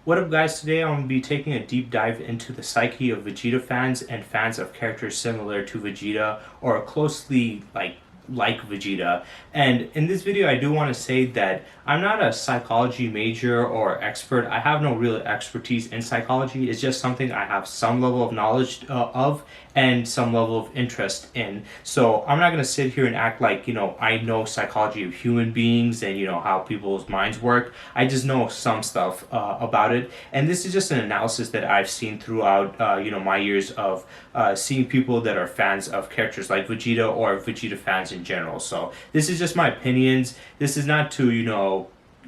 What up guys, today I'm going to be taking a deep dive into the psyche of Vegeta fans and fans of characters similar to Vegeta or closely like Vegeta. And in this video I do want to say that I'm not a psychology major or expert. I have no real expertise in psychology. It's just something I have some level of knowledge of and some level of interest in. So I'm not going to sit here and act like, I know psychology of human beings and, how people's minds work. I just know some stuff about it. And this is just an analysis that I've seen throughout, my years of seeing people that are fans of characters like Vegeta or Vegeta fans in general. So this is just my opinions. This is not to,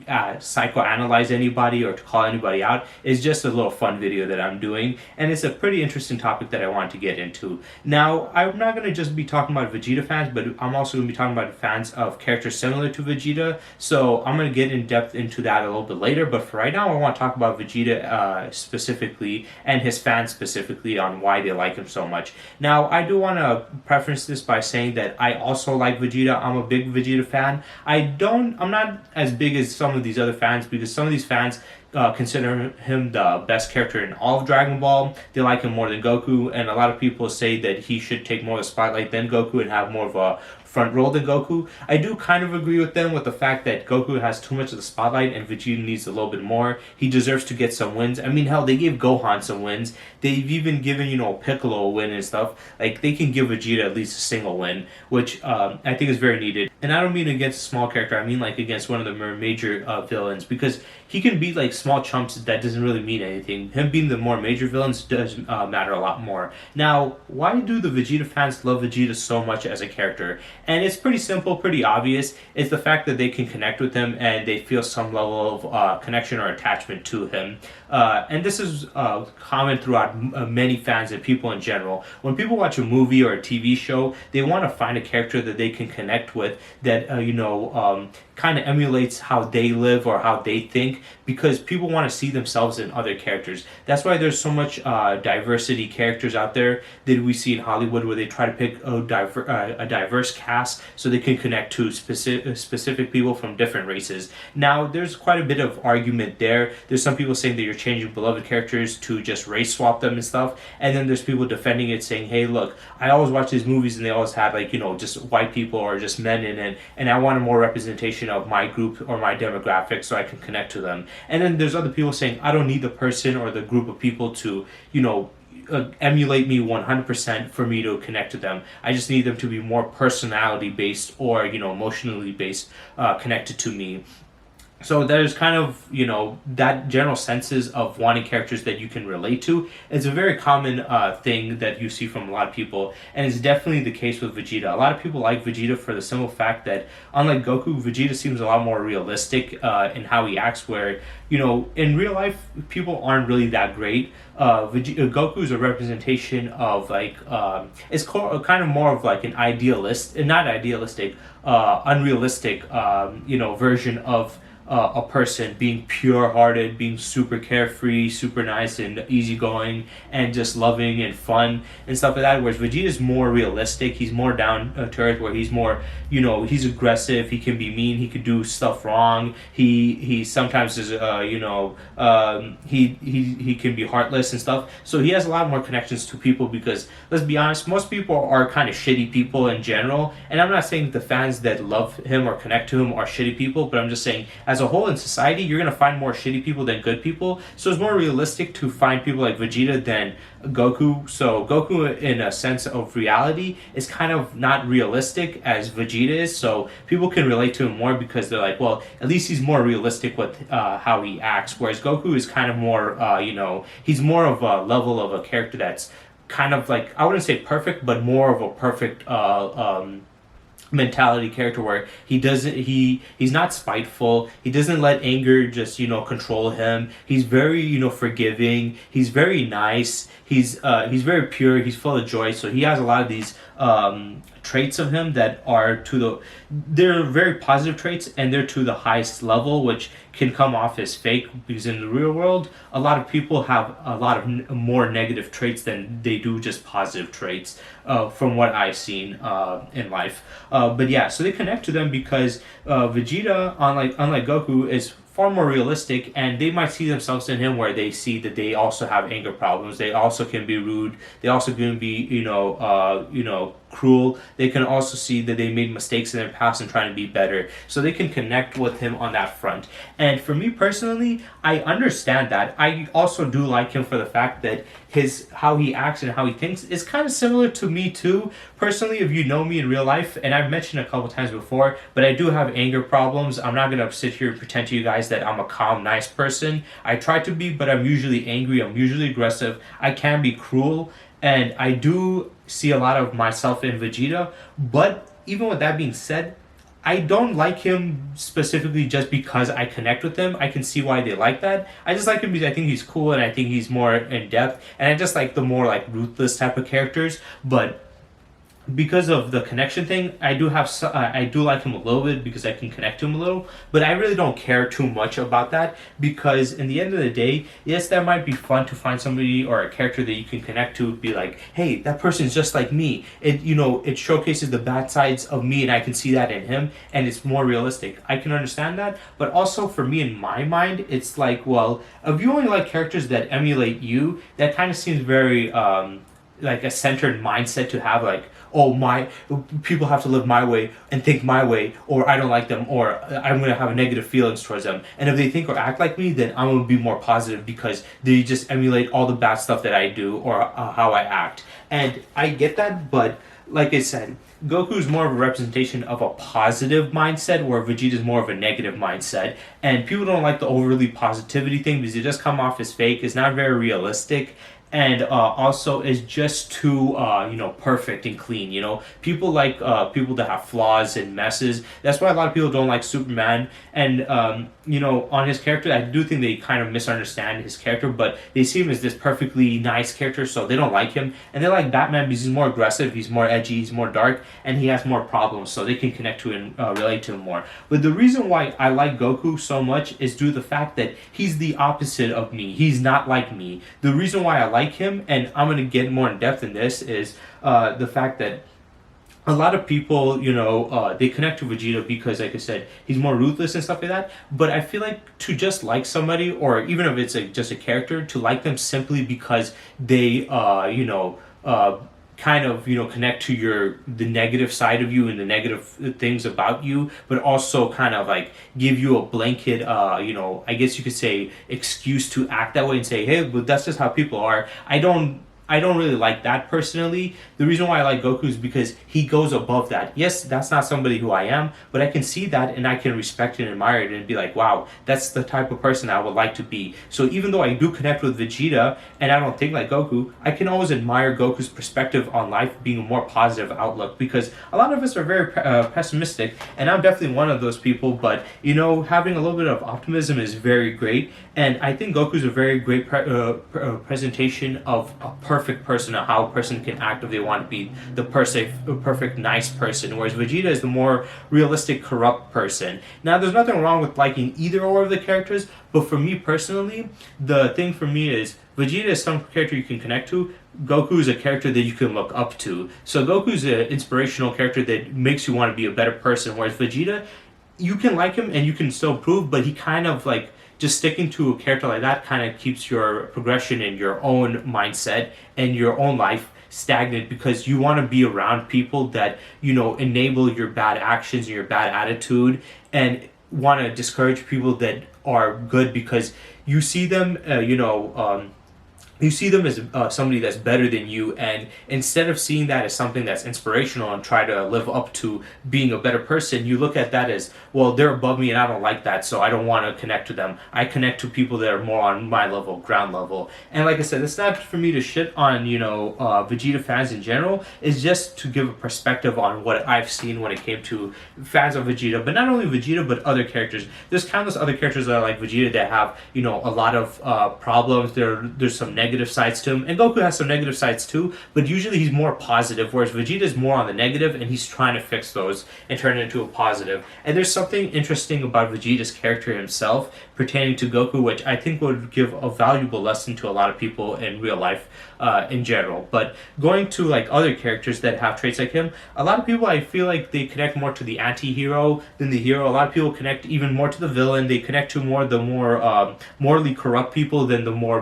psychoanalyze anybody or to call anybody out. It's just a little fun video that I'm doing, and it's a pretty interesting topic that I want to get into. Now, I'm not going to just be talking about Vegeta fans, but I'm also going to be talking about fans of characters similar to Vegeta, so I'm going to get in depth into that a little bit later. But for right now, I want to talk about Vegeta specifically and his fans specifically on why they like him so much. Now, I do want to preference this by saying that I also like Vegeta. I'm a big Vegeta fan. I'm not as big as some of these other fans, because some of these fans consider him the best character in all of Dragon Ball. They like him more than Goku, and a lot of people say that he should take more of the spotlight than Goku and have more of a front role than Goku. I do kind of agree with them with the fact that Goku has too much of the spotlight and Vegeta needs a little bit more. He deserves to get some wins. I mean, hell, they gave Gohan some wins. They've even given, Piccolo a win and stuff. Like, they can give Vegeta at least a single win, which I think is very needed. And I don't mean against a small character, I mean like against one of the more major villains, because he can beat like small chumps that doesn't really mean anything. Him being the more major villains does matter a lot more. Now, why do the Vegeta fans love Vegeta so much as a character? And it's pretty simple, pretty obvious. It's the fact that they can connect with him and they feel some level of connection or attachment to him. And this is common throughout many fans and people in general. When people watch a movie or a TV show, they want to find a character that they can connect with that, kind of emulates how they live or how they think, because people want to see themselves in other characters. That's why there's so much diversity characters out there that we see in Hollywood, where they try to pick a diverse cast so they can connect to specific people from different races. Now, there's quite a bit of argument there. There's some people saying that you're changing beloved characters to just race swap them and stuff, and then there's people defending it, saying, hey, look, I always watch these movies and they always have just white people or just men in it, and I want a more representation of my group or my demographic so I can connect to them. And then there's other people saying, I don't need the person or the group of people to, emulate me 100% for me to connect to them. I just need them to be more personality based or, emotionally based, connected to me. So there's kind of, that general senses of wanting characters that you can relate to. It's a very common thing that you see from a lot of people, and it's definitely the case with Vegeta. A lot of people like Vegeta for the simple fact that, unlike Goku, Vegeta seems a lot more realistic in how he acts, where, in real life, people aren't really that great. Goku is a representation of, it's kind of more of like an unrealistic, version of a person being pure-hearted, being super carefree, super nice and easygoing, and just loving and fun and stuff like that. Whereas Vegeta is more realistic. He's more down to earth, where he's more, he's aggressive. He can be mean. He could do stuff wrong. He sometimes is, he can be heartless and stuff. So he has a lot more connections to people, because let's be honest, most people are kind of shitty people in general. And I'm not saying the fans that love him or connect to him are shitty people, but I'm just saying, as a whole in society, you're going to find more shitty people than good people. So it's more realistic to find people like Vegeta than Goku. So Goku, in a sense of reality, is kind of not realistic as Vegeta is. So people can relate to him more because they're like, well, at least he's more realistic with how he acts. Whereas Goku is kind of more, he's more of a level of a character that's kind of like, I wouldn't say perfect, but more of a perfect mentality character, where he's not spiteful. He doesn't let anger just control him. He's very forgiving. He's very nice. He's very pure. He's full of joy. So he has a lot of these traits of him that are they're very positive traits, and they're to the highest level, which can come off as fake, because in the real world, a lot of people have a lot of more negative traits than they do just positive traits, from what I've seen in life. But yeah, so they connect to them because Vegeta, unlike Goku, is far more realistic, and they might see themselves in him where they see that they also have anger problems. They also can be rude. They also can be, cruel. They can also see that they made mistakes in their past and trying to be better. So they can connect with him on that front. And for me personally, I understand that. I also do like him for the fact that his how he acts and how he thinks is kind of similar to me too. Personally, if you know me in real life, and I've mentioned a couple times before, but I do have anger problems. I'm not gonna sit here and pretend to you guys that I'm a calm, nice person. I try to be, but I'm usually angry. I'm usually aggressive. I can be cruel, and I do see a lot of myself in Vegeta. But even with that being said, I don't like him specifically just because I connect with him. I can see why they like that. I just like him because I think he's cool and I think he's more in depth. And I just like the more like ruthless type of characters. But because of the connection thing, I do like him a little bit because I can connect to him a little, but I really don't care too much about that because in the end of the day, yes, that might be fun to find somebody or a character that you can connect to, be like, hey, that person's just like me. It showcases the bad sides of me and I can see that in him and it's more realistic. I can understand that, but also for me in my mind, it's like, well, if you only like characters that emulate you, that kind of seems very like a centered mindset to have, like, oh, my people have to live my way and think my way, or I don't like them, or I'm gonna have negative feelings towards them. And if they think or act like me, then I'm gonna be more positive because they just emulate all the bad stuff that I do or how I act. And I get that, but like I said, Goku's more of a representation of a positive mindset, where Vegeta's more of a negative mindset. And people don't like the overly positivity thing because it just come off as fake. It's not very realistic, and also is just too perfect and clean. People like people that have flaws and messes. That's why a lot of people don't like Superman. And on his character, I do think they kind of misunderstand his character, but they see him as this perfectly nice character, so they don't like him. And they like Batman because he's more aggressive, he's more edgy, he's more dark, and he has more problems, so they can connect to and relate to him more. But the reason why I like Goku so much is due to the fact that he's the opposite of me. He's not like me. The reason why I like him, and I'm going to get more in depth in this, is the fact that a lot of people, they connect to Vegeta because, like I said, he's more ruthless and stuff like that. But I feel like to just like somebody, or even if it's just a character, to like them simply because they, kind of connect to the negative side of you and the negative things about you, but also kind of like give you a blanket I guess you could say excuse to act that way and say, hey, but that's just how people are. I don't really like that personally. The reason why I like Goku is because he goes above that. Yes, that's not somebody who I am, but I can see that and I can respect it and admire it and be like, wow, that's the type of person I would like to be. So even though I do connect with Vegeta and I don't think like Goku, I can always admire Goku's perspective on life being a more positive outlook, because a lot of us are very pessimistic, and I'm definitely one of those people, but having a little bit of optimism is very great. And I think Goku's a very great presentation of a perfect person, of how a person can act if they want to be the perfect nice person, whereas Vegeta is the more realistic corrupt person. Now, there's nothing wrong with liking either or of the characters, but for me personally, the thing for me is Vegeta is some character you can connect to. Goku is a character that you can look up to. So Goku's an inspirational character that makes you want to be a better person, whereas Vegeta, you can like him and you can still improve, but he kind of like, just sticking to a character like that kind of keeps your progression in your own mindset and your own life stagnant, because you want to be around people that enable your bad actions and your bad attitude, and want to discourage people that are good because you see them you see them as somebody that's better than you, and instead of seeing that as something that's inspirational and try to live up to being a better person, you look at that as, well, they're above me and I don't like that, so I don't want to connect to them. I connect to people that are more on my level, ground level. And like I said, it's not for me to shit on Vegeta fans in general. It's just to give a perspective on what I've seen when it came to fans of Vegeta, but not only Vegeta but other characters. There's countless other characters that are like Vegeta that have a lot of problems. There's some negative sides to him, and Goku has some negative sides too, but usually he's more positive, whereas Vegeta is more on the negative and he's trying to fix those and turn it into a positive. And there's something interesting about Vegeta's character himself, pertaining to Goku, which I think would give a valuable lesson to a lot of people in real life in general. But going to like other characters that have traits like him, a lot of people I feel like they connect more to the anti-hero than the hero. A lot of people connect even more to the villain. They connect to more the more morally corrupt people than the more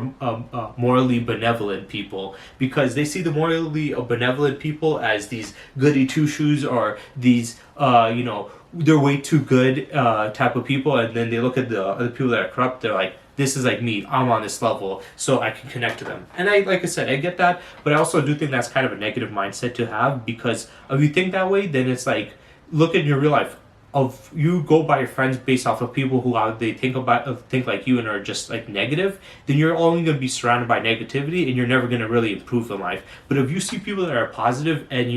morally benevolent people, because they see the morally benevolent people as these goody two shoes, or these they're way too good type of people, and then they look at the other people that are corrupt. They're like, this is like me. I'm on this level, so I can connect to them. And like I said, I get that, but I also do think that's kind of a negative mindset to have, because if you think that way, then it's like, look at your real life. Of you go by your friends based off of people who they think like you and are just like negative, then you're only going to be surrounded by negativity, and you're never going to really improve in life. But if you see people that are positive and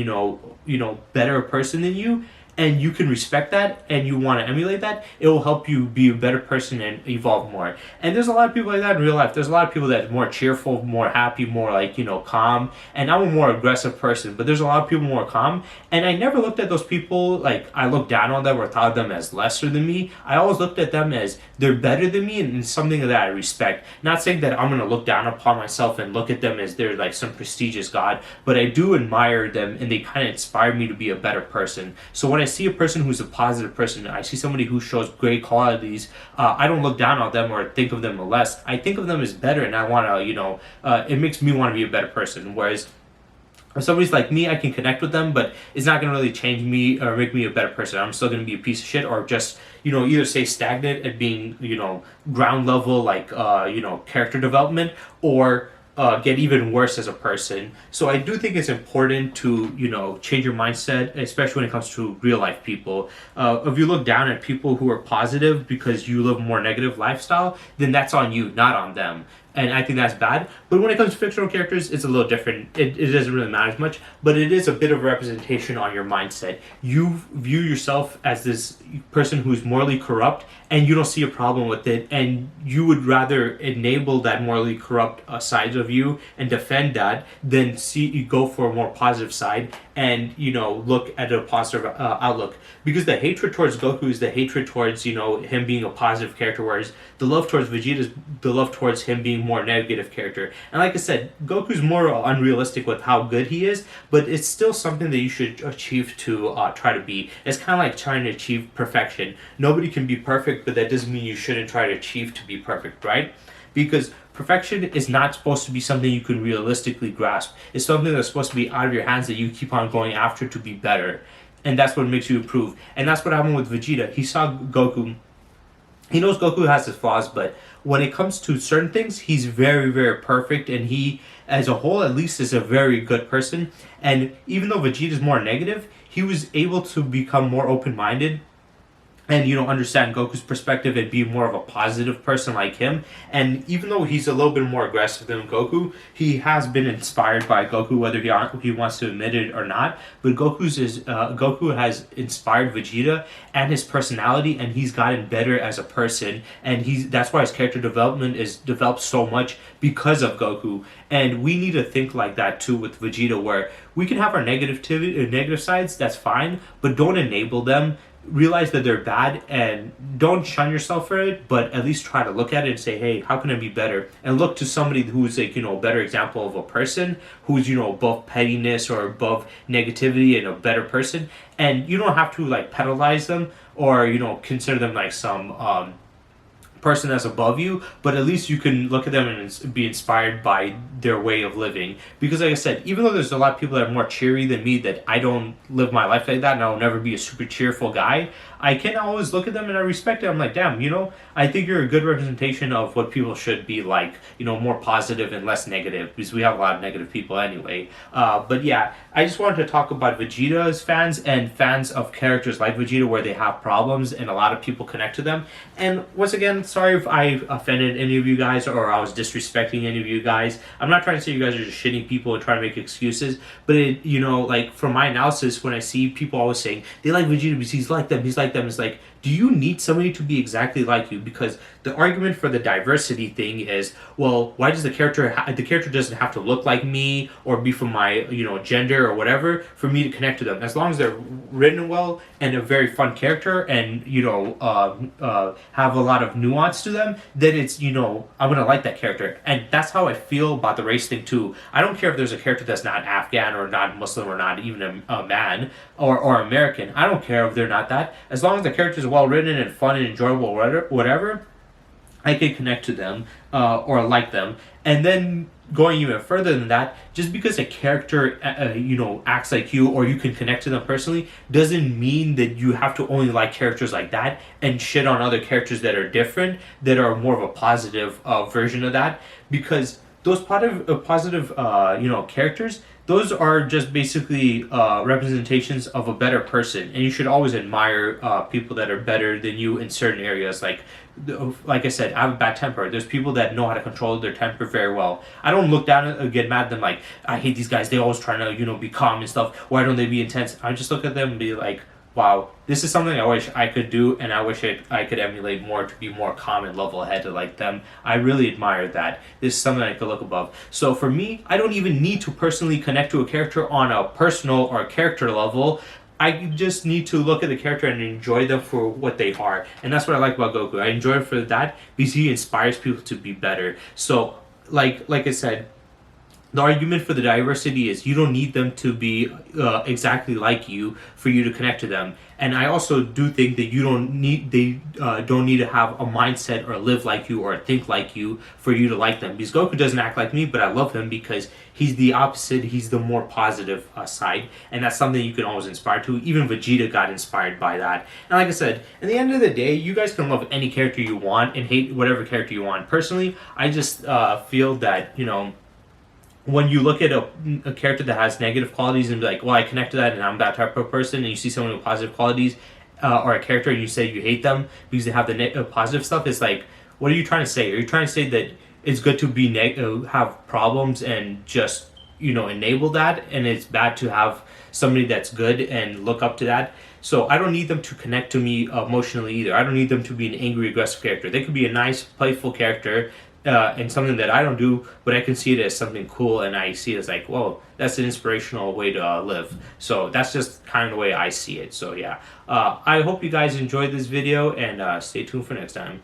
better person than you, and you can respect that and you want to emulate that, it will help you be a better person and evolve more. And there's a lot of people like that in real life. There's a lot of people that are more cheerful, more happy, more like calm. And I'm a more aggressive person, but there's a lot of people more calm. And I never looked at those people like I looked down on them or thought of them as lesser than me. I always looked at them as they're better than me, and something that I respect. Not saying that I'm going to look down upon myself and look at them as they're like some prestigious god, but I do admire them, and they kind of inspire me to be a better person. So when I see a person who's a positive person, I see somebody who shows great qualities, I don't look down on them or think of them less. I think of them as better, and I want to, it makes me want to be a better person. Whereas if somebody's like me, I can connect with them, but it's not going to really change me or make me a better person. I'm still going to be a piece of shit, or just, either stay stagnant at being, ground level, like, character development, or get even worse as a person. So I do think it's important to change your mindset, especially when it comes to real life people. If you look down at people who are positive because you live a more negative lifestyle, then that's on you, not on them. And I think that's bad. But when it comes to fictional characters, it's a little different. It doesn't really matter as much, but it is a bit of a representation on your mindset. You view yourself as this person who's morally corrupt, and you don't see a problem with it, and you would rather enable that morally corrupt side of you and defend that than you go for a more positive side and look at a positive outlook. Because the hatred towards Goku is the hatred towards him being a positive character, whereas the love towards Vegeta is the love towards him being more negative character. And like I said, Goku's more unrealistic with how good he is, but it's still something that you should achieve to try to be. It's kind of like trying to achieve perfection. Nobody can be perfect, but that doesn't mean you shouldn't try to achieve to be perfect, right? Because perfection is not supposed to be something you can realistically grasp. It's something that's supposed to be out of your hands that you keep on going after to be better. And that's what makes you improve. And that's what happened with Vegeta. He saw Goku. He knows Goku has his flaws, but when it comes to certain things, he's very, very perfect. And he, as a whole, at least, is a very good person. And even though Vegeta is more negative, he was able to become more open-minded and understand Goku's perspective and be more of a positive person like him. And even though he's a little bit more aggressive than Goku, he has been inspired by Goku, whether he wants to admit it or not. But Goku has inspired Vegeta and his personality, and he's gotten better as a person. And that's why his character development is developed so much because of Goku. And we need to think like that too with Vegeta, where we can have our negative sides, that's fine, but don't enable them. Realize that they're bad and don't shun yourself for it, but at least try to look at it and say, hey, how can I be better? And look to somebody who's like, a better example of a person who's, above pettiness or above negativity and a better person. And you don't have to like pedalize them or, consider them like some person that's above you, but at least you can look at them and be inspired by their way of living. Because like I said, even though there's a lot of people that are more cheery than me, that I don't live my life like that, and I'll never be a super cheerful guy, I can always look at them and I respect it. I'm like, damn, I think you're a good representation of what people should be like, more positive and less negative, because we have a lot of negative people anyway. But yeah, I just wanted to talk about Vegeta's fans and fans of characters like Vegeta where they have problems and a lot of people connect to them. And once again, sorry if I offended any of you guys or I was disrespecting any of you guys. I'm not trying to say you guys are just shitty people and trying to make excuses, but like from my analysis, when I see people always saying they like Vegeta because he's like them, it's like, do you need somebody to be exactly like you? Because the argument for the diversity thing is, well, why does the character doesn't have to look like me or be from my gender or whatever for me to connect to them? As long as they're written well and a very fun character and have a lot of nuance to them, then it's I'm gonna like that character. And that's how I feel about the race thing too. I don't care if there's a character that's not Afghan or not Muslim or not even a man or American. I don't care if they're not that. As long as the characters are well written and fun and enjoyable, whatever, I can connect to them or like them. And then going even further than that, just because a character acts like you or you can connect to them personally doesn't mean that you have to only like characters like that and shit on other characters that are different, that are more of a positive version of that. Because those positive characters, those are just basically representations of a better person, and you should always admire people that are better than you in certain areas. Like I said, I have a bad temper. There's people that know how to control their temper very well. I don't look down and get mad at them like, I hate these guys. They always trying to be calm and stuff. Why don't they be intense? I just look at them and be like, wow, this is something I wish I could do, and I wish I could emulate more to be more calm and level-headed like them. I really admire that. This is something I could look above. So for me, I don't even need to personally connect to a character on a personal or a character level. I just need to look at the character and enjoy them for what they are. And that's what I like about Goku. I enjoy him for that because he inspires people to be better. So, like I said, the argument for the diversity is you don't need them to be exactly like you for you to connect to them. And I also do think that they don't need to have a mindset or live like you or think like you for you to like them. Because Goku doesn't act like me, but I love him because he's the opposite. He's the more positive side, and that's something you can always inspire to. Even Vegeta got inspired by that. And like I said, at the end of the day, you guys can love any character you want and hate whatever character you want. Personally, I just feel that when you look at a character that has negative qualities and be like, well, I connect to that and I'm that type of person, and you see someone with positive qualities or a character and you say you hate them because they have the positive stuff, it's like, what are you trying to say? Are you trying to say that it's good to be have problems and just enable that, and it's bad to have somebody that's good and look up to that? So I don't need them to connect to me emotionally either. I don't need them to be an angry, aggressive character. They could be a nice, playful character and something that I don't do, but I can see it as something cool, and I see it as like, whoa, that's an inspirational way to live. So that's just kind of the way I see it. So yeah, I hope you guys enjoyed this video, and stay tuned for next time.